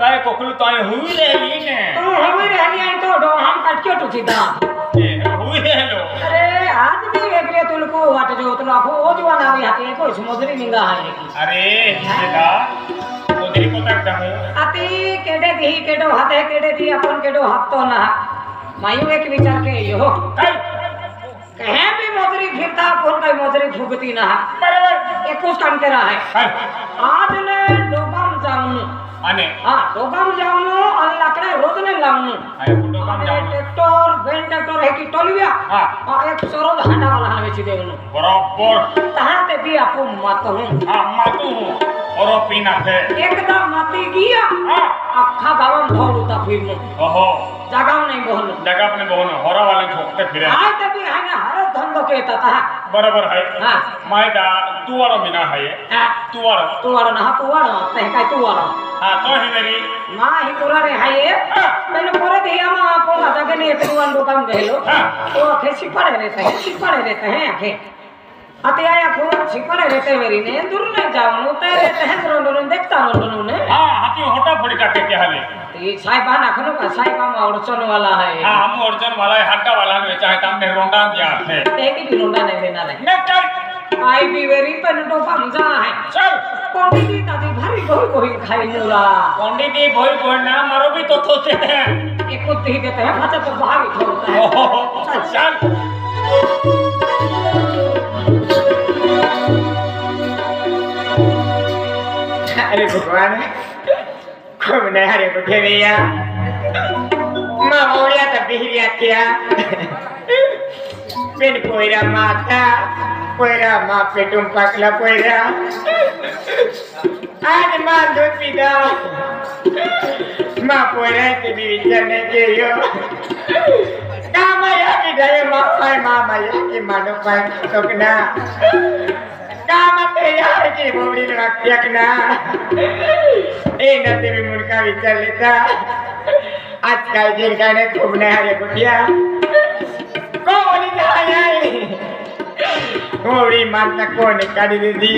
काय कोकलू ताय हुई रहली ने तू हुई रहली आई तो डो हम कट क्यों टूटी दा हुई रहलो अरे आज भी एकले तुलको वाट जो तुला को ओ जवाना भी हाथे को समुद्री निंगा है की अरे बेटा ओदरी को तक दहू अति केडे दी केडो हाथे केडे दी अपन केडो हाथ तो ना मायू एक विचार के यो कहे भी मोजरी फिरता कौन का मोजरी फुगती ना बराबर एक कुछ काम करा है आज ने डोबाम जाऊं आने हां डोबाम जाऊं और लाकड़ा रोज ने लाऊं अरे डोबाम जाऊं ट्रैक्टर वेन ट्रैक्टर है की टोलिया हां और एक सरोज हांडा वाला हन बेची देवनु बराबर तहां ते भी आपू मत हूं हां मातू और पीना थे एकदम मती गिया हां अखा गावम धौलता फिर ओहो जगह नहीं बोल जगह अपने बहन होरा वाले ठोकते फिरे आज तक भी है ना हर धंधो के ता बराबर है हां मायदा तुवारो बिना है हां तुवारो ना तुवारो ते काय तुवारो हां तो ही मेरी मां ही पूरा रे है मैंने पूरे दिया मां पोला जगह ने एक दुकान दुकान गहेलो तो आखे सिपड़े रहते हैं आखे अते आया को सिपड़े रहते मेरी ने दूर नहीं जाऊं ते रहते हैं रोंडो देखता रोंडो ने हां हाथी होटा फोड़ी काटे के हाले ये साहिबा नाखनो का साहिबा में अड़चन वाला है हां हम अड़चन वाला है हड्डा वाला में चाहे हमने रोंडा दिया है एक भी रोंडा नहीं देना रे न चल आई भी वेरी पेनटो पंजा है चल पंडित जी दादी भारी कोई खाई मुरा पंडित जी भोई ना मारो भी तो थोते हैं एक कुत्ती देते हैं फटा तो भागी छोड़ता है चल अरे भगवान खूब नहरे उठे भैया माँ बोलिया तो बिहरिया क्या बिन पोयरा माता पोयरा माँ पेटुम पकला पोयरा आज माँ दूध पीता माँ पोयरा के भी विचारने के यो कामया की ढाई माँ पाए माँ माया की मानो पाए टोकना काम यार की बोली रखिया ना ए नते भी मुर्गा विचार लेता आजकल दिन का ने खूब नहरे कुटिया कोनी जाए होड़ी मारता कोन काढ़ी दी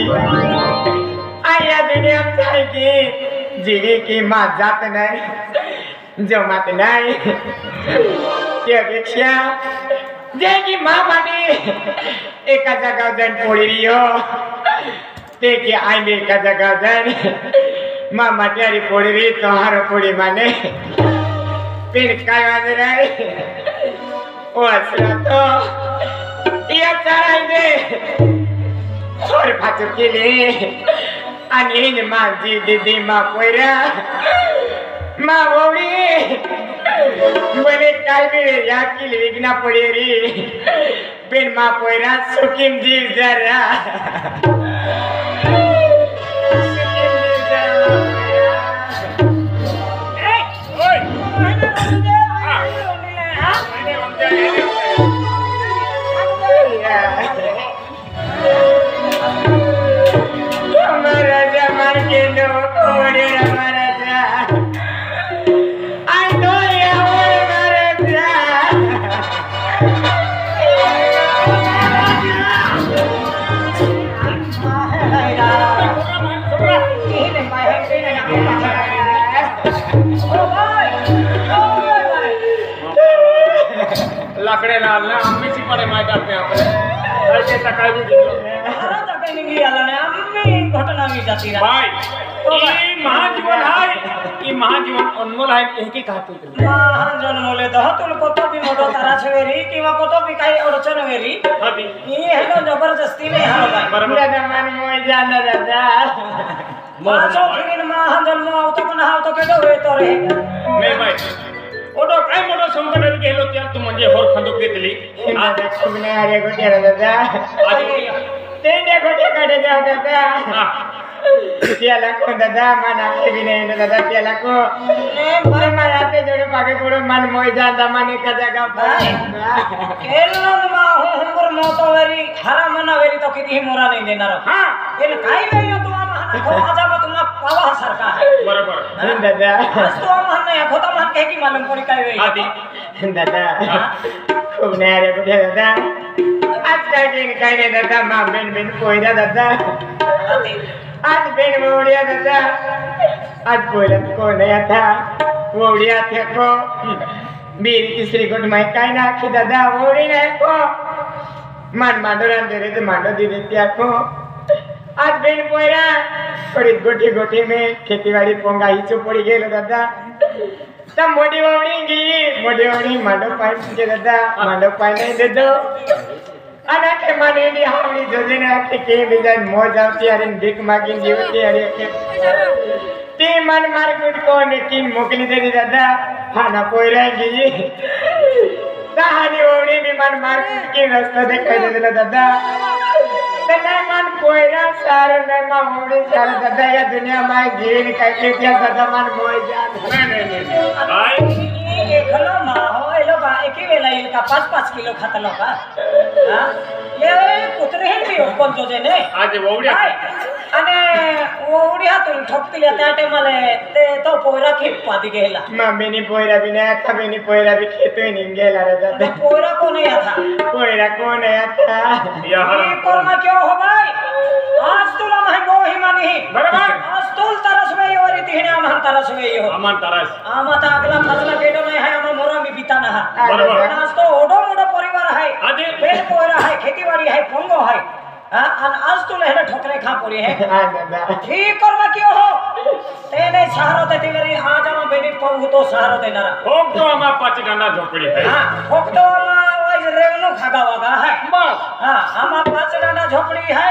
आया दुनिया में की जीवी की माँ जात नहीं जो मत नहीं क्या भिक्षा जेगी माँ बनी एक जगह जन पोड़ी रही हो देखिए आई में एक जगह जन माँ मटियारी पोड़ी रही तो हर पोड़ी माने फिर काय वाले रहे वो असरा तो ये चढ़ाई दे और भाचो के लिए अनिल माँ जी दीदी माँ पोयरा माँ बोली मैंने काय भी याद की लिखना पड़ी री बिन माँ पोयरा सुकिम जी जरा हमारा जमान के लोग ओरे हमारा लकड़े लाल ना अम्मी सी पड़े माय करते हैं अपने ऐसे तकाई भी दे हरा तक नहीं आला ने अम्मी घटना भी जाती रहा भाई ये महाजीवन है ये महाजीवन अनमोल है एक ही कहते हैं महाजन मोले दह तुल कोतो भी मोडो तारा छवेरी किवा कोतो भी काई अडचण वेरी अभी ये हेलो जबरदस्ती नहीं हाल भाई बराबर मन मोय जाना दादा माचो फिरिन महाजन मो आवतो कोना आवतो केडो वे तोरे नहीं भाई ओडो काय मोडो संकट गेलो त्या तू म्हणजे होर खंदो घेतली दादा खूब नहरे कुटिया दादा आज तेंडे कुटिया काढे जा दादा त्याला को दादा मना के भी नहीं दादा त्याला को भाई मराते जोड़े पाके पूरा मन मोय जाता माने का जगह भाई केलो मा हुंगर मोतो वेरी हरा मना वेरी तो किती मोरा नहीं देना रो हां इन काय वे तो आमा को आजा मत तुम पावा सरकार है बरोबर दादा तो आमा ने खोता मन के की मालूम पड़ी काय वे आदि दादा खूब नहरे कुटिया दादा आज का दिन काय नहीं दादा मां बिन बिन कोई दादा आज बेन बोलिया दादा आज बोलत कोण आता ओवडी आते को बीर तिसरी गोट माय काय ना आखी दादा ओवडी नाही को मान मांडो रांधे रे मांडो दीदी त्या को आज बेन पोयरा पड़ी गोटी गोटी में खेतीबाड़ी पोंगा हिचो पड़ी गेलो दादा तब मोटी ओवडी मांडो पाय के दादा मांडो पाय नहीं दे दो अना के माने नी हावडी जोजे ने आके के बिजान मौज आवती अरे भीख मागिन जीवती अरे के ती मन मार्केट को नेकिन मोकली दे दादा खाना पोयरा गी कहानी ओवडी भी मन मार्केट की रास्ता दिखाई दे दिला दादा तने मन पोयरा सारे ने मा ओवडी सारे दादा या दुनिया में जीवन का के दिया दादा मन मोय जान नहीं भाई ये खलो ना हो ये लोग एक ही वेला इनका 5-5 किलो खातलो का हां ये कुत्रे हैं भी कोण जोजे ने आज ओवडी અને ઓવડી હાતું ઠોકતી त्या टाइमले ते तो पोयरा खेप पादी गेला मम्मी ने पोयरा भी नहीं आता मैंने पोयरा भी खेतों नहीं गेला रे दादा पोयरा कौन है था पोयरा कौन है आता यार ये कोरमा क्यों हो भाई आज तुला महंगो ही मानी बराबर आज तुल तरस में योरी तिहने आमन तरस में यो अमन तरस आमा ता अगला फसला केडो नहीं है आमा मोरा में बिताना है बराबर आज तो ओडो मोडो परिवार है आदि पेड़ पोयरा है खेतीबाड़ी है पोंगो है हां आज तो लेहने ठोकरे खा पड़ी है हां दादा ठीक करवा क्यों हो तेने सहारो देती मेरी आज हम बेनी पहु तो सहारो देना ठोक तो हमारा 5 डंडा झोपड़ी है हां ठोक तो हम वाइज रेवनो खागा वागा है बस हां हम 5 डंडा झोपड़ी है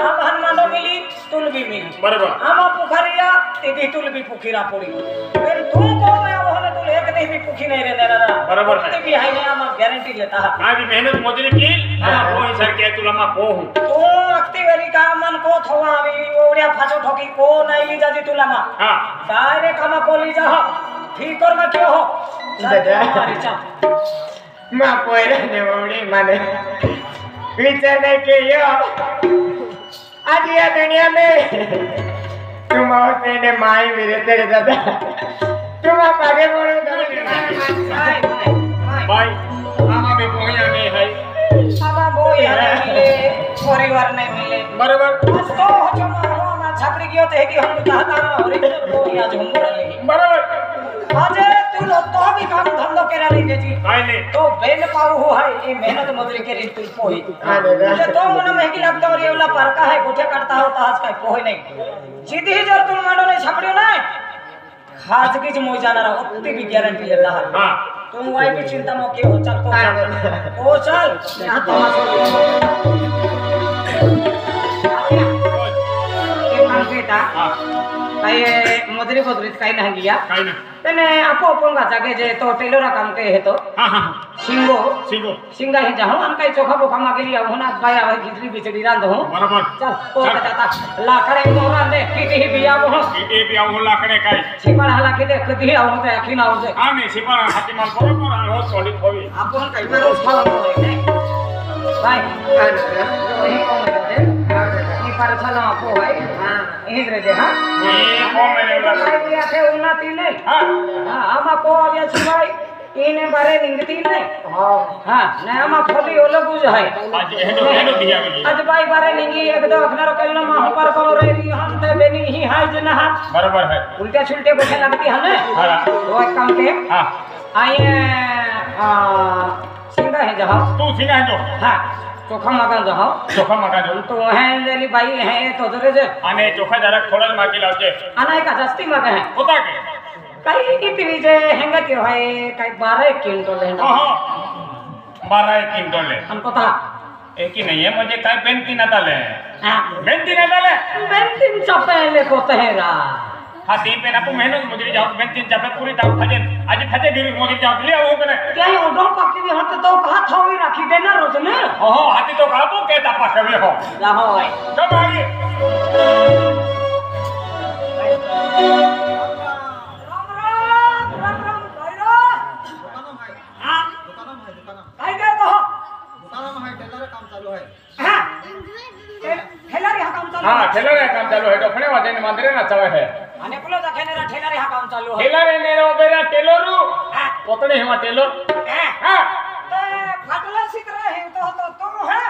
हम हनुमानो मिली तुल भी मिली बराबर हम पुखरिया तेदी तुल भी पुखीरा पड़ी फिर तुम को मैं होने तुल एक नहीं भी पुखी नहीं रहने ना बराबर है भी है हम गारंटी लेता है मैं भी मेहनत मजदूरी की हम वो ही सर के तुला मा को हूं तो अक्ति वेरी का मन को थवा अभी ओड़िया फाचो ठोकी को नहीं ली जाती तुला मा हां डायरेक्ट हम को ली जा ठीक कर मैं क्यों हो दादा मारी चा मां पोयरा ने ओवडी माने विचार नहीं के यो आज या दुनिया में तुम होते ने माई मेरे तेरे दादा तुम आप आगे बढ़ो भाई भाई मामा भी पोया नहीं है मामा बोई मिले परिवार नहीं मिले बराबर बस तो हो जो मामा छपड़ी गयो ते कि हम कहता ना ओरिजिनल बोई आज हम बोले बराबर आज तू लो तो भी काम धंधो करा लेंगे जी आइले तो बेन पाऊ हो है ये मेहनत मजदूरी के रीत पोही हां दादा जे तो मन में की लगता और ये वाला परका है गोठे करता हो ताज का पोही नहीं सीधी जर तुम मानो नहीं छपड़ियो ना खास की मोई जाना रहो उतनी भी गारंटी लेता है हां तुम वाई भी चिंता मो के हो चल को चल यहां तमाशा ये काम बेटा हां काय मजरी बदरीत काही नाही गया काय ना तने आपो पोंगा जागे जे तो टेलरा काम के है तो हां हां सिंगो सिगो सिंगा ही जाहूं अन काही चोखा बोखा मागे लिया होना बाया भाई खिचड़ी बिचड़ी रांध हो बराबर चल को जाता लाखड़े मोरा दे किटी ही बिया हो ए भी आऊ लाकडे काय छिपड़ हला के देख दी आऊ ते अखी ना हो हां मी सिपा हाती माल बरोबर हो सॉलिड होई आपण काही रोज खावा होय भाई हां दादा ही कोण दे ही पर चला आपो भाई हां इधर दे हां ये को मेरे भाई भी आथे उन्नति नहीं हां हां आमा को आव्या छी भाई इने बारे निंगती नहीं हां हां ने आमा खोली ओलो बुझ है आज हेनो दिया गई आज भाई बारे निंगी एक दो अखना रोकेल ना मां पर को रे हम ते बेनी ही हाय जना बराबर है उल्टे छुलटे बैठे लगती हमें हां वो एक काम के हां आइए सिंगा है जहां तू सिंगा जो हां चोखा मगा जहां चोखा मगा जो तो है देली बाई है तो दरे जे आणि चोखा जरा थोडा मागे लावते अनाय का जास्ती मगा है होता के काही इतनी जे हेंगा क्यों है काही 12 क्विंटल है हां हां 12 क्विंटल है हमको था एक ही नहीं है मुझे काय बेंती ना डाले हां बेंती ना डाले बेंतीन चपेले को तेरा हाँ ती पे ना तू मेहनत मुझे जाओ बेंती चापे पूरी दाव खजे आज खजे भी मुझे जाओ ले आओ कने क्या ये ओडो पक्की भी हट तो कहा थावी रखी देना रोज ने ओहो हाथी तो कहा तो कहता पाछे हो जाहो भाई कब आगे राम राम भाईरा हां काय काय कहो हां ठेलारी हा काम चालू हाँ ठेला रे काम चालू है डफणे वाजे ने मंदिरे ना चवे है आणि पुलो दाखेनेरा ठेलारी हा काम चालू है ठेला रे नेरो बेरा टेलोरू हां कोतणे हेमा टेलर हां हाँ फाटला सिकरा है तो है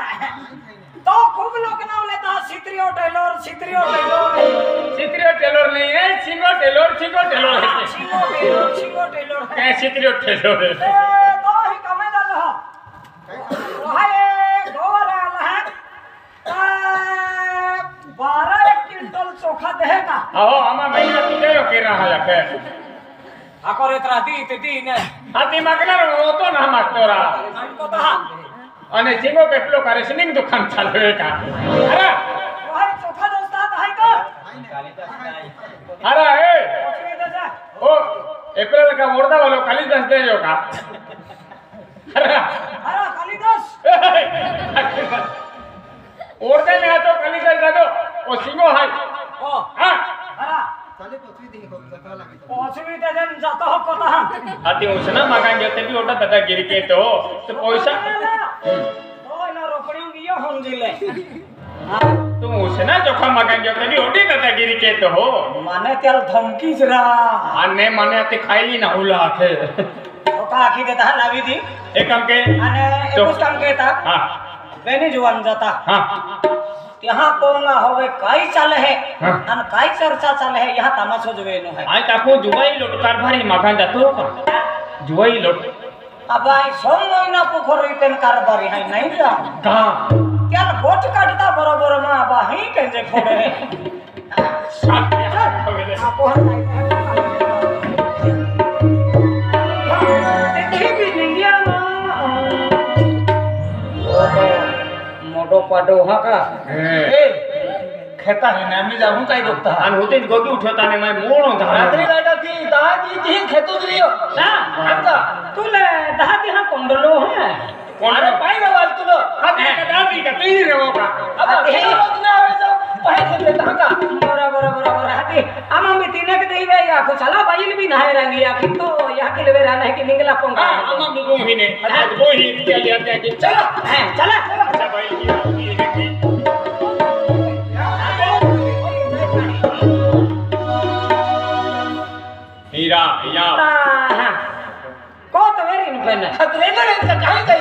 तो खूब लोग नाव लेता छित्रियो टेलर छित्रियो टेलर छित्रियो टेलर नहीं है, सिंगो टेलर है। छिंगो टेलर क्या छित्रियो टेलर है? तो ही कमे दल हो हाय गोरा है 12 क्विंटल चोखा देगा आओ हमा महीना तुझे के रहा है आकर इतना दी ने हाथी मागना रो तो ना मागतो रा हमको तो हां અને સિંગો કેટલો કરે સિંગ દુકાન ચાલે કા અરે भाई चोखा दोस्ता है का અરે એ पहुंचने दे जा ओ एप्रिल का मोरदा वालो खाली 10 दे जो का अरे अरे कालिदास ओरदे में तो खाली 10 दे दो ओ सिंगो है ओ हां अरे पहुंचने दे जन जाता हो कोता हाथी उसना मागांगे ते भी ओटा दादा गिर के तो पैसा ओ ना रोपड़ियों की ये हम जिले तुम उसना जोखा मागांगे ते भी ओटी दादा गिर के तो हो माने तेल धमकी जरा आने माने ते खाईली ना हुला थे तो का आखी देता लावी दी एक काम के अने एक काम कहता हां बेने जुवान जाता हां यहाँ कौन होवे काई चाले है हाँ। अन काई चर्चा चाले है यहाँ तमाशो जुवेनो है आज आपको जुवाई लोट कारभारी मागान जातो का जुवाई लोट अब आई सोम महीना पोखरी पेन कारबारी है नहीं जा कहां क्या गोट काटता बरोबर में अब ही केजे खोड़े है साथ में आपो देखी भी नहीं गया मोटो पाडो हा का ए खेता है ना मी जाऊं काय बघता आणि होते गोगी उठवता ने मैं मोळो रात्री लाटा थी दादी थी खेतो दियो ना आता तुले दहा दिहा कोंडलो है अरे पाई ना वाल तुलो हाती का दादी का तीन रे का अब खेतो रोज ना आवे जाऊ पाई से देता का बरोबर हाती आमा मी तीने के देई या को चला बाईल भी नाही रंगी या कि तो या के लेवे रहना है कि निंगला पोंगा हां हम लोगों ही ने आज वो ही क्या लिया था कि चलो हैं चला अच्छा भाई ये है कि हीरा या हां को तो वेरी इन पेन अरे ना काय काय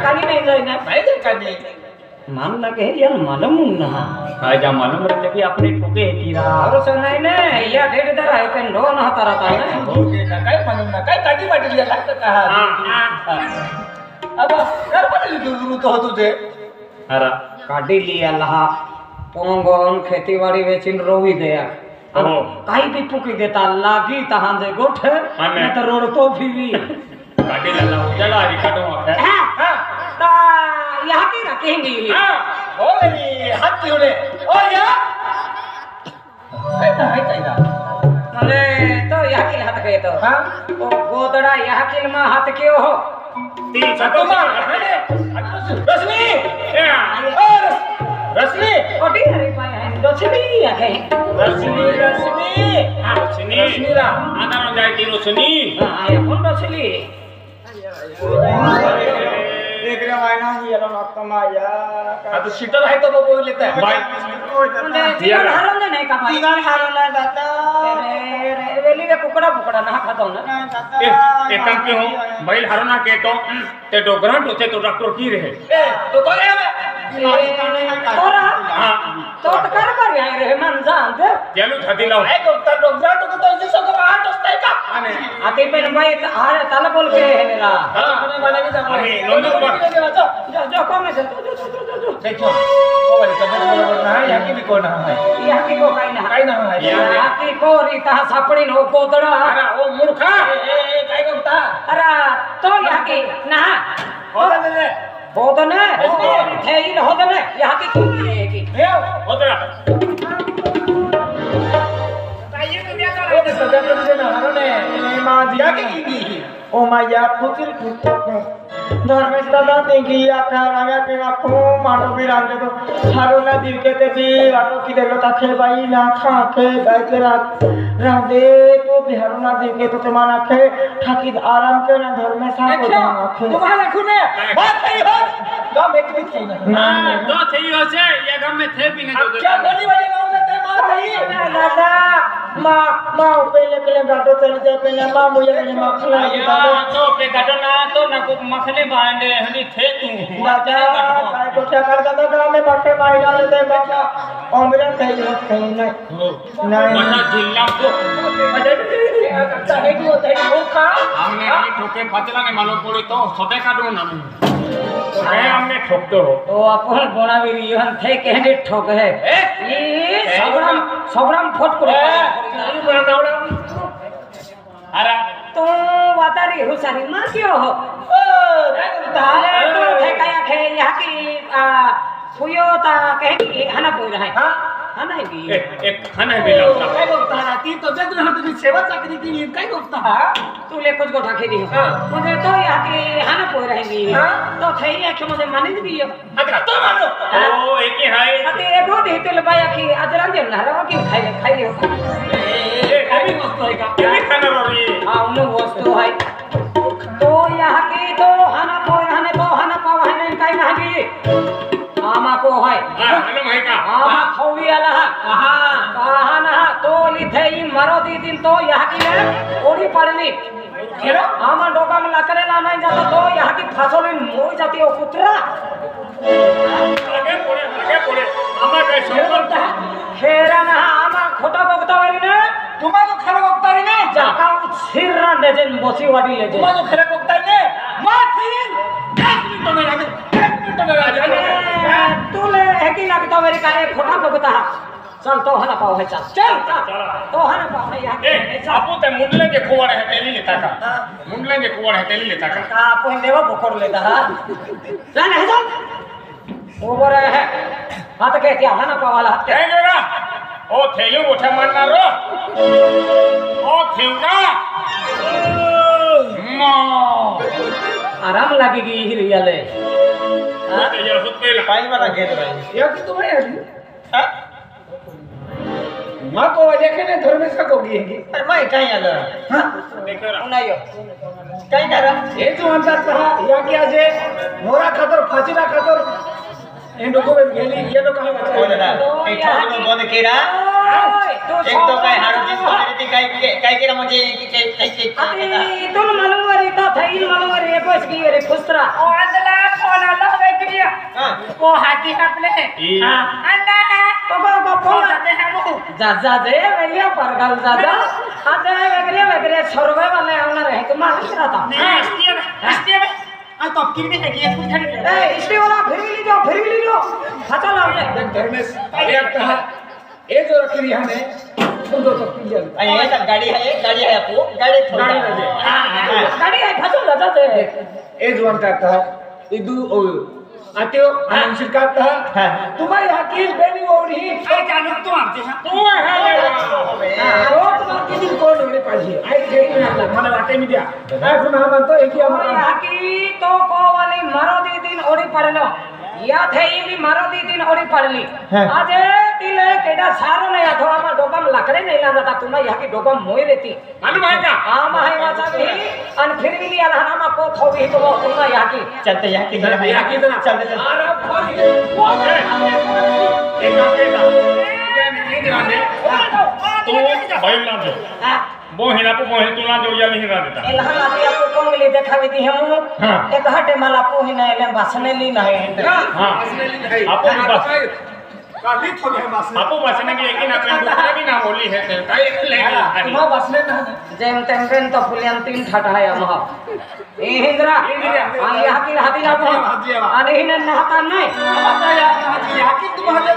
कानी नहीं जाई ना भाई दे कानी मान लगे यार मालूम ना आजा मालूम रहते कि अपने ठोके है कीरा और सुनाई ने या ढेड दर है पेन ढो ना तारा ता ओके ना काय मालूम ना काय काटी वाटी लिया लागत का हां अब घर पर दूर तो तुझे अरे काटी लिया लहा पोंगोन खेतीबाड़ी वेचिन रोवी गया ओहो। काही भी पुकी देता लागी तहां जे गोठ माने। न तो रोड तो फिरी काटी लला उजला री काटो है हां ता यहाँ की रखेंगी हां हो गई हाथ क्यों ले ओ या काय ना अरे तो यहाँ की हाथ गए तो हां ओ गोदड़ा यहाँ की में हाथ क्यों हो ती छतो मार रश्मि और रश्मि ओटी हरी पाए हैं दोछड़ी है रश्मि रश्मि रा आना न जाए ती रश्मि हां आया फोन दोछड़ी देख रहे भाई ना ये लोग आपका माया अब सीटर है तो वो बोल लेता है भाई मुंडे जीवन हारले नहीं का भाई जीवन हारला दादा अरे वेली वे कुकड़ा ना खाता ना एक काम क्यों बैल हरना के तो ते डोगरां होते तो डॉक्टर की रहे ए तो करे में तोरा हां तो कर रहे रे मन जान दे चलो छाती लाओ ए डॉक्टर तो इसे सब आठ होता है का आने आते पे भाई आरे ताला बोल के है मेरा हां मैंने भी सब अरे लोंदो जो कम है जो देखो वो वाली तबीयत बराबर ना है यहाँ की भी कोई ना है यहाँ की को काई ना काई ना है यहाँ की को रीता सापड़ी नो कोदड़ा अरे ओ मूर्खा ए काय करता अरे तो यहाँ की ना होता दे होदने थे इन होदने यहाँ की तू है की ले होतरा ओ तो सदा कर देना हरने ए मां दिया की ओ माया फुचिल फुचो धर्मेश दादा देखी आपका रागा के आंखों मानो भी रांगे तो हारो ना दिल के ते भी वाटो की देलो ताखे बाई ना खा के गाय के रात रांदे तो भी हारो ना दिल के तो ते माना के ठाकी आराम के ना धर्मेश सा को आंखे तुम्हारे खुने बात सही हो गांव में भी थी ना दो थई हो से ये गांव में थे भी नहीं क्या गली वाले गांव में ते मार रही दादा माँ पहले पहले गाटो चलते पहले माँ मुझे पहले मखला तो पे गाटो ना तो ना को मखने बांधे हनी थे तू दादा काय को क्या करता था गांव में बच्चे मार डाले थे बच्चा उम्र कहीं नहीं नहीं बता जिल्ला को चाहे को होता है वो खा हमने ये ठोके पचला ने मालूम पड़ी तो सबे काटो ना मैं हमने ठोक दो तो अपन बोना भी रिहन थे कहने ठोक है ये सबराम फट को अरे तो वातारी हुसारी मां क्यों हो ताले तो थे काया खे यहाँ की पुयो ता कहेंगी हना पुय रहा है हना है भी एक खाना भी लगता काय गोष्ट ती तो जग ना तुम्ही सेवा चाकरी केली काय गोष्ट तू ले कुछ गोठा खेदी हो मुझे तो यहाँ की हना पुय रहेगी तो थे ये कि मुझे माने भी हो अगर तो मानो ओ एक ही है अते एगो देते बाया की अजरान दे ना रवा की खाई हो अभी वस्तु है का ये खाना रोरी हां उन वस्तु है तो यहाँ की तो हना पुय रहने तो हना पाव है नहीं काई ना भी आमा को है मालूम है का आमा थौवी आला कहा ना तो लिथे ई मरो दी दिन तो यहाँ की ले ओड़ी पड़ली खेलो आमा डोका में लकड़े ना नहीं जाता तो यहाँ की फसोली मोई जाती है कुतरा आगे पड़े आमा कैसे बोलता खेरा ना आमा खोटा बकता वाली ने तुम्हारा खरा गोष्ट रे ने जाका सिररा लेजेन बसी वाली लेजेन तुम्हारा खरा गोष्ट रे मां थीन 1 मिनट में आगे 1 मिनट में आ जाए तू ले है कि लगता मेरी का एक खोटा बकता चल तो हना पाओ है चल तो हना पाओ है यहाँ ए आपू ते मुंडले के कुवाड़ है तेली लेता का मुंडले के कुवाड़ है तेली लेता का का पहिने वो बकोर लेता है चल है चल ऊपर है हाथ के क्या हना पाओ वाला ए गोरा ओ थेयो उठा मारना रो ओ थेउरा मां आराम लगेगी हिरिया ले ये खुद पे पाई वाला खेल रही ये कि तुम्हें हां मां को लेके ने धर्मेश का कोगी अरे मैं कहीं आलो हां देखो रा उनायो कहीं करा ये जो अंतर था या कि आज मोरा खातर फांसीला खातर इन लोगों में गेली ये लोग कहां बचा बोल रहा ए ठाकुर में बंद केरा एक तो काय हारू जिस को मेरी काय केरा मुझे अरे तुम मालूम वाली तो था इन मालूम वाली है बस की रे खुसरा ओ अंदला फोन अल्लाह वे क्रिया वो हाथी अपने हां अन्ना तो फोन जाते हैं वो जा दे भैया परगल जा अरे वगरे सरवे वाले आना रहे तो मार रहा था हस्ती में आ तो किर में है कि कुछ खड़ी ए इसलिए वाला फिर भी ली जो फटा लाओ जे धर्मेश ये कहा ये जो रखी रही हमें तुम दो तो पिंजल ये तो गाड़ी है आपको गाड़ी थोड़ा गाड़ी है फटा लगा दे ए जो अंतर था इदु ओ आतियो आनंद का था तुम्हारी हकील बेनी ओढ़ी ए जानू तू आते हैं तू है रोज मार के दिन कौन होने पाजी आई जेई ना મને વાટે મી દિયા આ સુના મન તો એકી हमारी हकी तो को वाली मारो दी दिन ओड़ी पड़लो या थे ई भी मारो दी दिन ओड़ी पड़ली आज तिले केडा सारो नहीं अथवा मा डोकम लकड़े नहीं लांदा था तुम्हारी हकी डोकम मोई लेती मालूम है का हां माई वाचा भी अन फिर भी लिया हना मा को थोवी तो तुम्हारी हकी चलते हकी इधर चलते अरे एक का ये नहीं जाने तू भाई ना जो बोहिना को बोहिन तुला जो या नहीं रहा देता एलहा लाती आपको कौन मिली देखावी दी हम एक हटे माला पोहिना एले बसने ली नहीं हां आपको बस काली थोड़ी है बस आपको बसने की एक ही ना पेन दूसरा भी ना बोली है तो काई एक लेगा तुम बसने ना जेम तेम तो फुलियन तीन ठटा है हम ए हिंद्रा आली हकी हाथी लागो आने हिन नहाता नहीं हकी तुम्हारे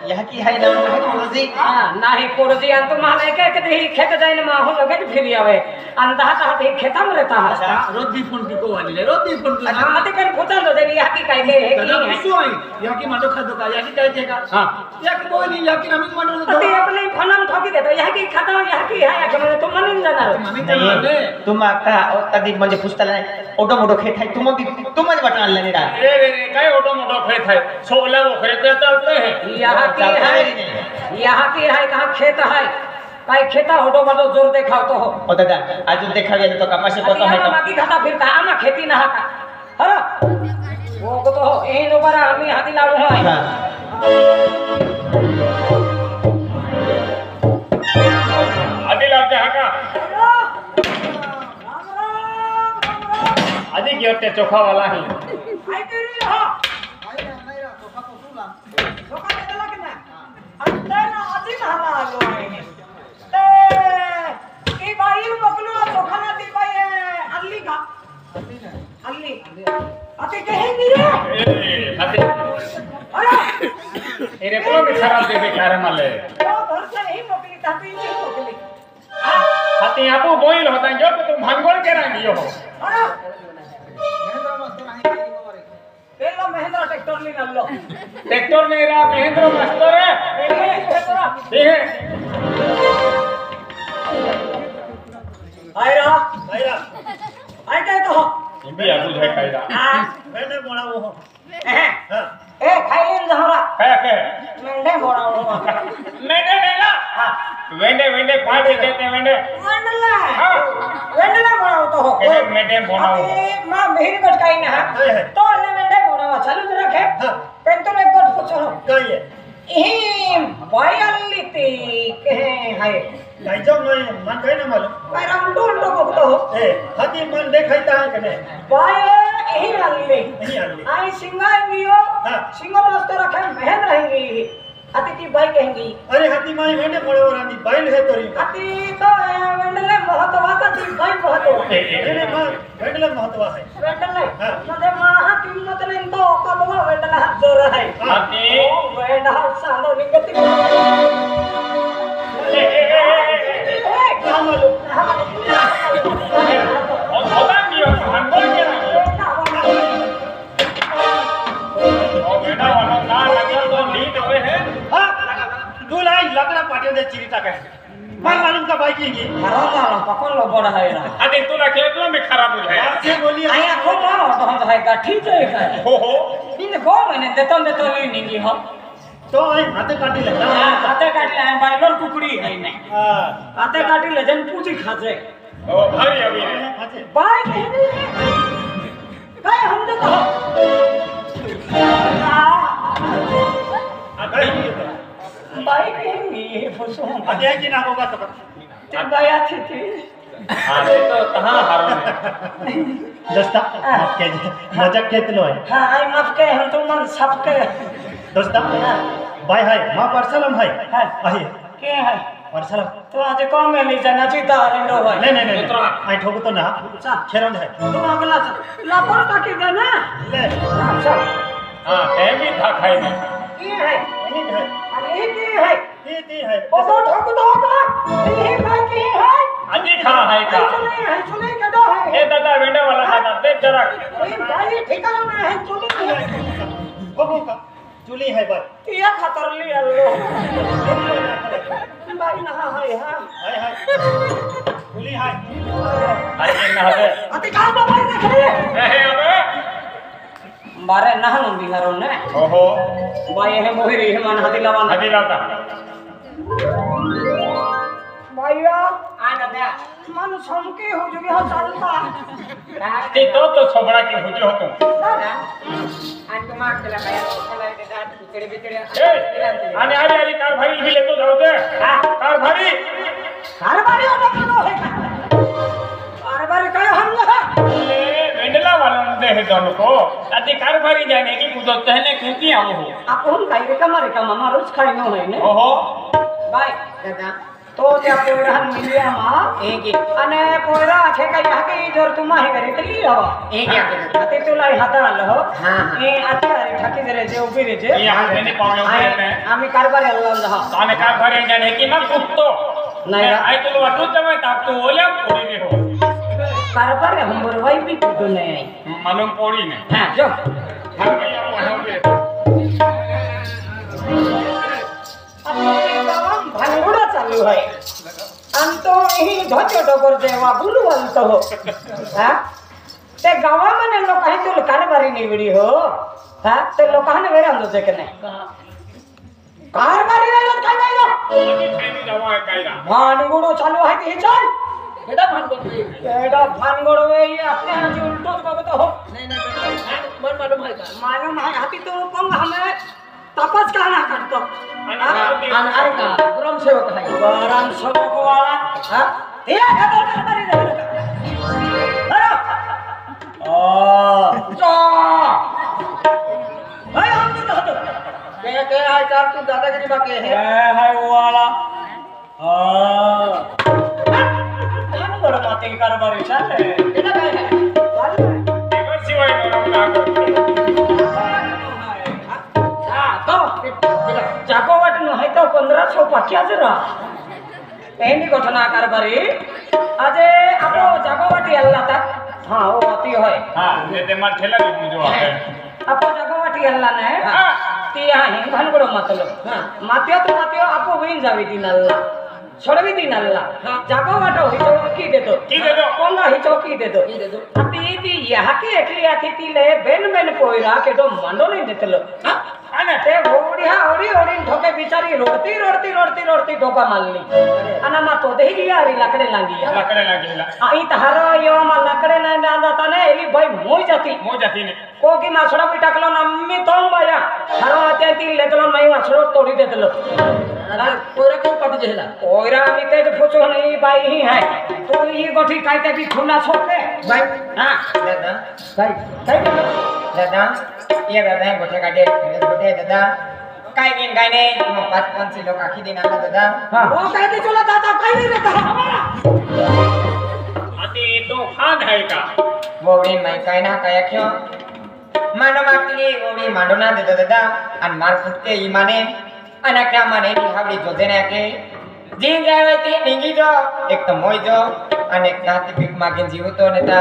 यहकी है ना कुर्सी हां नाही कुर्सी अन तुम्हारे के दे खेत जाइन मा हो लगे फिर आवे अंधा ता ते खेता में रहता है रोदी फोन की को वाली रोदी फोन की आते कर पूछा लो जरी हकी काई ले है की है सो आई यहकी मानो खादो का यहकी काई देगा हां यहकी बोल नहीं यहकी नमिक मानो अते अपने फनम ठोकी दे तो यहकी खाता यहकी है यहकी म्हणजे तुम मन जाणार तुम आता तदी म्हणजे पुस्तक ओटो मोटो खेत है तुम बटन लेने रा रे काय ओटो मोटो खेत है सोला वो खरीदते चलते हैं यहाँ की है कहाँ खेत है काई खेता होटो बड़ो जोर देखाओ तो हो ओ दादा आज देखा गया तो कपास को तो है तो बाकी खाता फिर था ना खेती ना का हरो वो को तो यही नो बरा हम हाथी लागो है हां आधी गिरते चोखा वाला है आई तेरी हा चोखा केला की नाही आता ना आधी झाला आलो आहे ते की बाई बकलू चोखा ना ती बाई अल्ली का अल्ली अति कहेंगी रे आधी अरे इरे को भी खराब दे बेचारे माले तो घर से नहीं मोकली ताती नहीं मोकली हाथी आपो बोइल होता जो तो तुम भांगोल के रंगी हो अरे पेला महेंद्र ट्रैक्टर ले नल्लो ट्रैक्टर नहीं रहा महेंद्र मास्टर है ये आयरा आय काय तो भी आबू है कायदा मैंने बोला वो ए खाइले जहरा है मेंढे बोड़ा हो मैंने नहीं वेंडे वेंडे पाटे देते वेंडे मंडला हां वेंडला बोड़ा तो हो ये मेंढे बोना हो मां मेहर गटकाई ना तो ने वेंडे बोड़ा चालू रखे पेन तो एक गट पूछो कही है ई बयाली ती कहे है गाइजो मैं मन गए ना मालूम पैरा उल्टो उल्टो को तो ए हाथी मन देखाइता है कने बाय यही वाली नहीं आली आई सिंगाई लियो हाँ। सिंगो मस्त रखे महन रहेंगी अति की बाई कहेंगी अरे हाथी माई मैंने बड़े रानी बैल है तोरी अति तो वेंडले महत्व का ती बाई महत्व मैंने मां वेंडले महत्व है वेंडले हाँ। नदे महा किंमत नहीं तो कदवा वेंडला जोर है हाथी ओ वेंडा सांडो निगति क्या मालूम होता नहीं हो भांगोल के रंगी ओ बेटा वाला ना लगा तो नींद हुए है हां दूल्हा लकड़ा पाटे दे चिरिता के मन मालूम का बाइक की हराला पकड़ लो बड़ा है ना आधी तू ना खेतलो में खराब हो जाए से बोलिए आया को ना तो है का ठीक है का हो इन गो मैंने देतो नहीं नहीं हम तो आई हाथे काटी ले हाथे काटी ले बाइलोर कुकड़ी है नहीं हां हाथे काटी ले जन पूजी खाजे ओ भारी अभी हाथे बाई कहनी काय हम तो बाई कहनी फसो अधे की ना होगा तो ते बाया थी हां तो कहां हारो दोस्ता माफ कीजिए मजाक खेत लो है हां आई माफ के हम तो मन सबके दोस्ता भाई हाय मां परसलम है आई के है परसलम तो आज कौन में ले जाना चाहिए रेंडो भाई नहीं आई ठोक तो ना खेरन है तुम अगला लापर ताकि देना ले चल हां है भी था खाई में ये है नहीं है अरे ये है ये है ओ तो ठोक दो का ये भाई की है आधी खा है का सुने के दो है ए दादा वेंडे वाला दादा दे जरा ये भाई ठिकाना में है सुने बाबू का चुली है भाई ये खतर ले अल्लाह भाई ना है हां हाय हाय चुली है अरे ना है अति का तो भाई देख ले ए अबे बारे नहनु बिहारो ने ओहो भाई है मोहरी है मन हदी लवान आधी लाता भैया आना दे मन समके हो जो हो चलता ते तो छोबड़ा के हुजे हो तुम आज तो मार के लगाया चला के साथ बिचड़े बिचड़े ए आने आ रही कार भारी भी ले तो जाओ दे कार भारी ऑटो करो है कार भारी कहो हम ना ले वेंडला वाला दे है दोनों को आधी कार भारी जाने की कुछ कहने क्योंकि आओ हो आप हम खाई का मारे का मामा रोज खाई न है ने ओहो बाय दादा तो त्या पोरहन मिलिया मा एक अने पोरा आखे का यह के जोर तुम आहे करे तली हो एक या अते तुला हाता आलो हो हां ए आता रे ठाकी रे जे उभी रे जे ये हाथ में पावले उठे आम्ही कारभार अल्लाह हा ताने कार भारी जाने की मत कुत्तो नाही आई तो वाटू जमे ताप तो ओल्या पोरी रे हो कारभार हम बरवाई भी कुछ नहीं आई मालूम पोरी ने हां जो हम भैया वहां पे भानगुडा चालू आहे आणि तो ही ढोचे डोगर जेव्हा बुलवंत हो हा ते गावामध्ये लोक आहे तुला कारभारी निवडी हो हा ते लोकांना वेळ आणतो की नाही कारभारी वेळ काय नाही भानगुडो चालू आहे ते चल बेटा भानगुड वे आपल्या हाती उलटोच बघतो हो मन मालूम आहे का मालूम आहे हाती तो पंग हमें तपास काना करतो आणि का ग्रामसेवक आहे ग्रामसेवक वाला हा ये तो कारभारी रे अरे जो भाई हम तो होतो के हाय चार तू दादागिरी बाके है हाय वो वाला कान बड़ा माते की कारभारी चाले केना काय है एकर शिवाय नवरा करतो तो जागोवाट न है तो 1550 रा एंडी घटना कारभारी आज आपो जागोवाटी अल्ला ता हां वो अति होय हां ते मार ठेला घेऊन जो आहे आपो जागोवाटी अल्ला ने ती आहे घनगडो मतलब मात्यो तो मात्यो आपो वहीन जावी दिन अल्ला छोड़वी दिन अल्ला जागोवाटो हिचो की देतो कोंगा हिचो की देतो अति ती यहा के एकली आथी ती ले बेन बेन पोईरा के तो मंडो नहीं देतलो अने ते ओडिया ओडी ओडी ठोके बिचारी रोडती डोका मारली अना मा तो देही लिया री लकड़े लांगिया आई तहारो यो मा लकड़े ना दांदा तने एली भाई मोई जाती ने कोकी मासड़ा भी टाकलो नम्मी तोंग बाया हरो आते ती लेतलो मई मासड़ो तोड़ी देतलो कोरा को पट जेला ओइरा मी तेज पूछो नहीं भाई ही है तो ये गोठी काईते भी खुना छोके भाई हां दादा भाई काय दादा ये दादा गोठे काटे गोठे दादा काय दिन काय नाही मग 5-5 लोक आखी दिन आला दादा वो काय ते चला दादा काय नाही रे अति तो खान है का वोडी माई काय ना काय क्यों मांडो मागली वोडी मांडो ना देतो दादा आणि मार फुटते ही माने आणि क्या माने नी हावडी जोजे ना के जीन जावे ते निंगी जो एक तो मोय जो आणि एक जाती भीक मागेन जीवतो नेता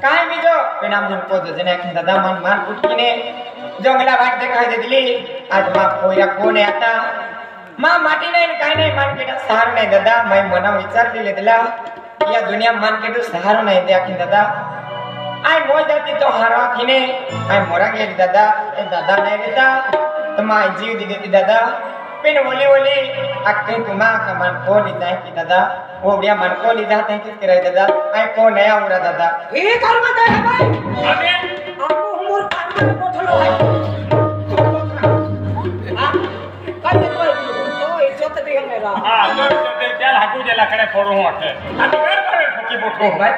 काय मी जो पेना मन को जोजे ना के दादा मन मार फुटकीने जंगला वाट देखाय दे दिली आज मा कोया कोण आता मा माटी नाही काय नाही मार्केट सहार नाही दादा मै मना विचार दिले दिला या दुनिया मार्केट सहार नाही दे आखिन दादा आय मोय जाती तो हारा खिने आय मोरा गेली दादा ए दादा नाही देता तो मा जीव दी देती दादा पेन ओली आके तुमा का मन को ली जाए की दादा वो बढ़िया मन को ली जाते हैं किस करे दादा आय को नया उड़ा दादा ए कर मत है भाई अबे आपको उमर काम में कोठलो है हां काय तो इज्जत दे मेरा हां तो त्याला हाकू जे लाकडे फोडू वाटते आणि कर ठोकी बोटो भाई